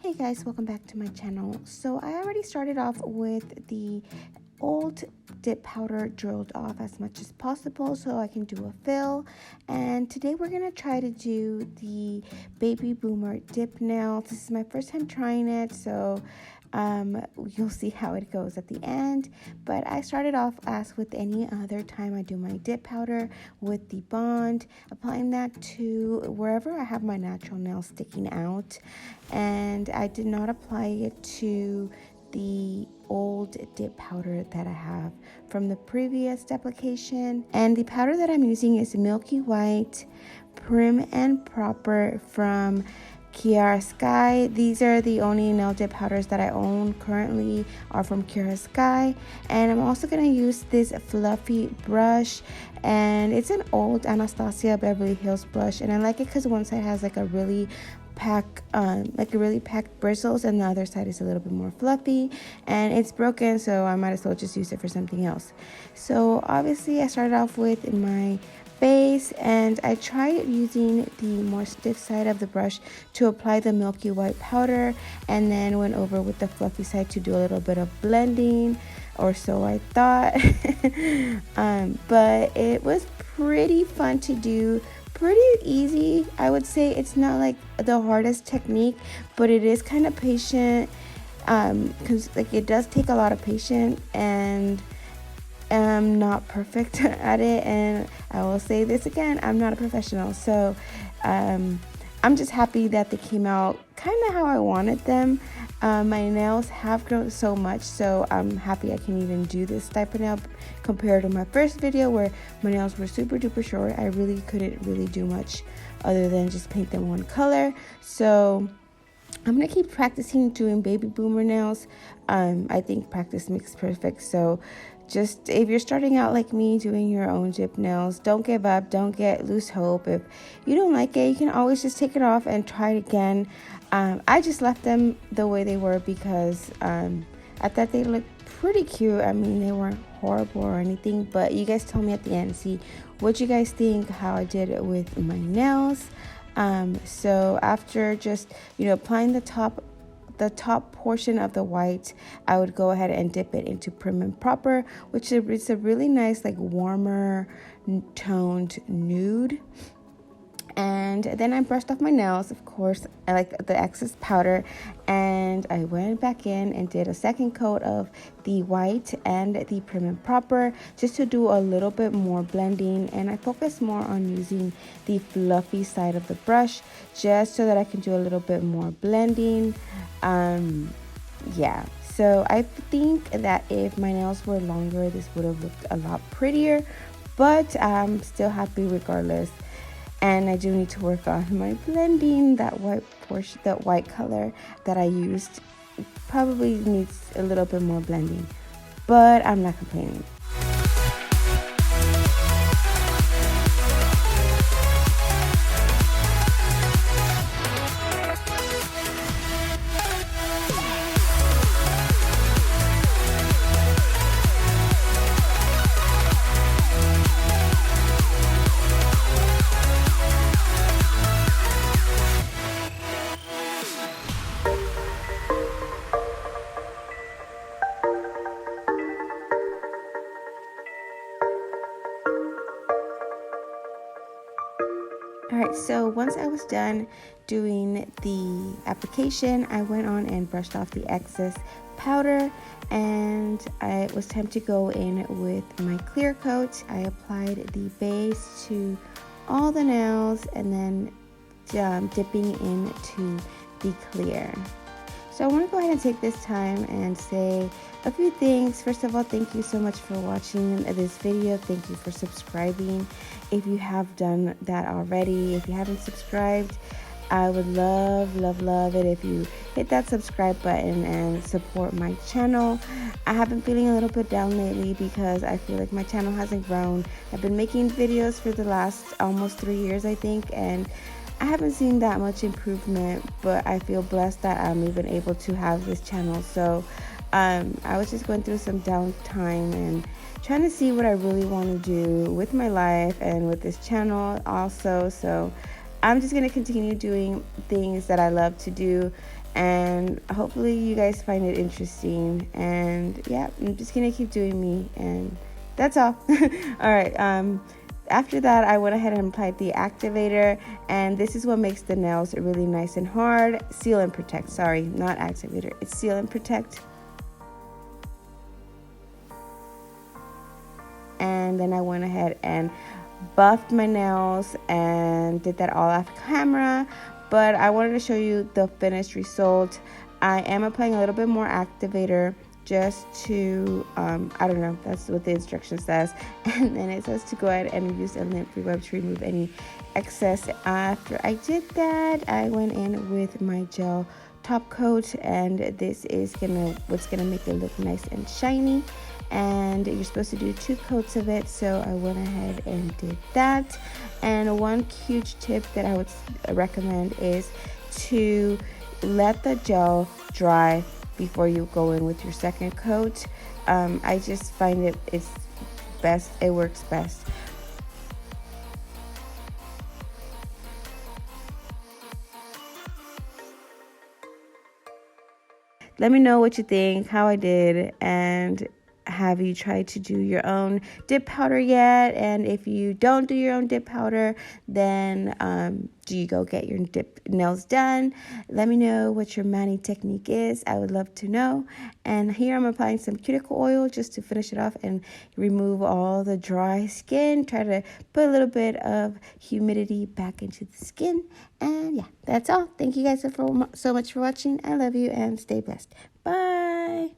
Hey guys, welcome back to my channel. So I already started off with the old dip powder drilled off as much as possible so I can do a fill, and today we're gonna try to do the baby boomer dip nails. This is my first time trying it, so you'll see how it goes at the end. But I started off as with any other time I do my dip powder with the bond, applying that to wherever I have my natural nails sticking out, and I did not apply it to the old dip powder that I have from the previous application. And the powder that I'm using is Milky White Prim and Proper from Kiara Sky. These are the only nail dip powders that I own currently are from Kiara Sky. And I'm also going to use this fluffy brush, and it's an old Anastasia Beverly Hills brush, and I like it because one side has like a really packed bristles, and the other side is a little bit more fluffy, and it's broken, so I might as well just use it for something else. So obviously I started off with my base, and I tried using the more stiff side of the brush to apply the Milky White powder, and then went over with the fluffy side to do a little bit of blending, or so I thought. But it was pretty fun to do, pretty easy. I would say it's not like the hardest technique, but it is kind of patient, because like it does take a lot of patience, and I'm not perfect at it, and I will say this again, I'm not a professional, so I'm just happy that they came out kind of how I wanted them. My nails have grown so much, so I'm happy I can even do this type of nail compared to my first video where my nails were super duper short. I really couldn't really do much other than just paint them one color. So I'm gonna keep practicing doing baby boomer nails. I think practice makes perfect, so just if you're starting out like me doing your own dip nails, don't give up, don't lose hope. If you don't like it, you can always just take it off and try it again. I just left them the way they were because I thought they looked pretty cute. I mean, they weren't horrible or anything, but you guys tell me at the end, see what you guys think, how I did it with my nails. So after just, applying the top portion of the white, I would go ahead and dip it into Prim and Proper, which is a really nice, like, warmer toned nude. And then I brushed off my nails, of course, I like the excess powder, and I went back in and did a second coat of the white and the Prim and Proper just to do a little bit more blending, and I focused more on using the fluffy side of the brush just so that I can do a little bit more blending. Yeah, so I think that if my nails were longer, this would have looked a lot prettier, but I'm still happy regardless. And I do need to work on my blending. That white portion, that white color that I used probably needs a little bit more blending, but I'm not complaining. Alright, so once I was done doing the application, I went on and brushed off the excess powder, and it was time to go in with my clear coat. I applied the base to all the nails and then dipping into the clear. So I want to go ahead and take this time and say a few things. First of all, thank you so much for watching this video. Thank you for subscribing if you have done that already. If you haven't subscribed, I would love it if you hit that subscribe button and support my channel. I have been feeling a little bit down lately because I feel like my channel hasn't grown. I've been making videos for the last almost 3 years, I think, and I haven't seen that much improvement, but I feel blessed that I'm even able to have this channel. So I was just going through some downtime and trying to see what I really want to do with my life and with this channel also. So I'm just going to continue doing things that I love to do And hopefully you guys find it interesting. And yeah, I'm just gonna keep doing me, and that's all. All right. After that, I went ahead and applied the activator, and this is what makes the nails really nice and hard. Seal and protect. Sorry, not activator. It's seal and protect. And then I went ahead and buffed my nails and did that all off camera, but I wanted to show you the finished result. I am applying a little bit more activator just to I don't know, that's what the instruction says. And then it says to go ahead and use a lint free web to remove any excess. After I did that, I went in with my gel top coat, and this is what's gonna make it look nice and shiny. And you're supposed to do 2 coats of it, so I went ahead and did that. And one huge tip that I would recommend is to let the gel dry before you go in with your second coat. I just find it's best, it works best. Let me know what you think, how I did, and have you tried to do your own dip powder yet? And if you don't do your own dip powder, then do you go get your dip nails done? Let me know what your mani technique is. I would love to know. And here I'm applying some cuticle oil just to finish it off and remove all the dry skin. Try to put a little bit of humidity back into the skin. And yeah, that's all. Thank you guys so much for watching. I love you and stay blessed. Bye.